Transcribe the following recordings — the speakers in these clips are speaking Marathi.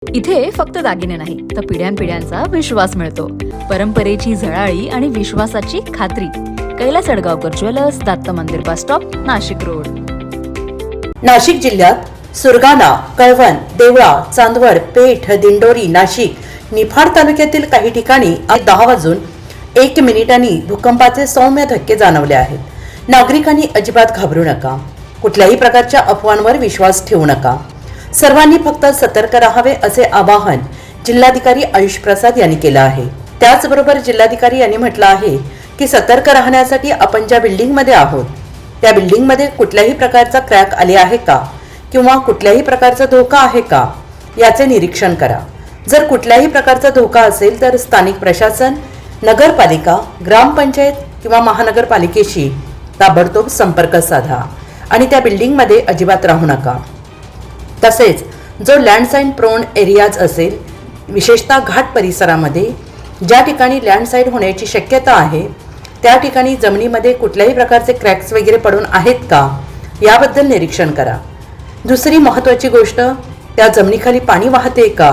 इथे फक्त दागिने नाही तर पिढ्यानपिढ्यांचा विश्वास मिळतो. परंपरेची झळाळी आणि विश्वासाची खात्री. कैलास अडगावकर ज्वेलर्स, दत्त मंदिर bus stop, Nashik road. Nashik जिल्ह्यात सुरगाणा, कळवण, देवळा, चांदवड, पेठ, दिंडोरी, नाशिक, निफाड तालुक्यातील काही ठिकाणी 10 वाजून 1 मिनिटांनी भूकंपाचे सौम्य धक्के जाणवले आहेत. नागरिकांनी अजिबात घाबरू नका. कुठल्याही प्रकारच्या अफवांवर विश्वास ठेवू नका. सर्वांनी फक्त सतर्क राहावे असे आवाहन जिल्हाधिकारी आयुष प्रसाद यांनी केलं आहे. त्याचबरोबर जिल्हाधिकारी यांनी म्हटलं आहे की सतर्क राहण्यासाठी आपण ज्या बिल्डिंगमध्ये आहोत त्या बिल्डिंगमध्ये कुठल्याही प्रकारचा क्रॅक आले आहे का किंवा कुठल्याही प्रकारचा धोका आहे का याचे निरीक्षण करा. जर कुठल्याही प्रकारचा धोका असेल तर स्थानिक प्रशासन, नगरपालिका, ग्रामपंचायत किंवा महानगरपालिकेशी ताबडतोब संपर्क साधा आणि त्या बिल्डिंगमध्ये अजिबात राहू नका. तसेच जो लँडस्लाईड प्रोन एरियाज असेल, विशेषतः घाट परिसरामध्ये ज्या ठिकाणी लँडस्लाईड होण्याची शक्यता आहे त्या ठिकाणी जमिनीमध्ये कुठल्याही प्रकारचे क्रॅक्स वगैरे पडून आहेत का याबद्दल निरीक्षण करा. दुसरी महत्त्वाची गोष्ट, त्या जमिनीखाली पाणी वाहते का,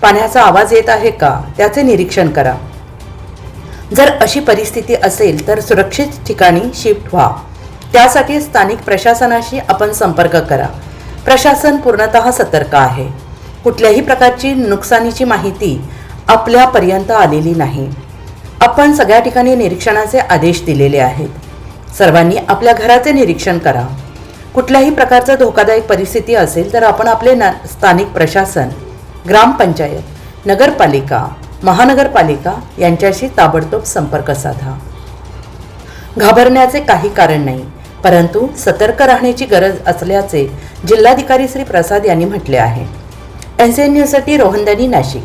पाण्याचा आवाज येत आहे का त्याचे निरीक्षण करा. जर अशी परिस्थिती असेल तर सुरक्षित ठिकाणी शिफ्ट व्हा. त्यासाठी स्थानिक प्रशासनाशी आपण संपर्क करा. प्रशासन पूर्णतः सतर्क आहे. कुठल्याही प्रकारची नुकसानीची माहिती आपल्यापर्यंत आलेली नाही. आपण सगळ्या ठिकाणी निरीक्षणाचे आदेश दिलेले आहेत. सर्वांनी आपल्या घराचे निरीक्षण करा. कुठल्याही प्रकारचा धोकादायक परिस्थिती असेल तर आपण आपले स्थानिक प्रशासन, ग्रामपंचायत, नगरपालिका, महानगरपालिका यांच्याशी ताबडतोब संपर्क साधा. घाबरण्याचे काही कारण नाही, परंतु सतर्क राहण्याची गरज असल्याचे जिल्हाधिकारी श्री प्रसाद यांनी म्हटले आहे. NCN न्यूजसाठी रोहन दानी, नाशिक.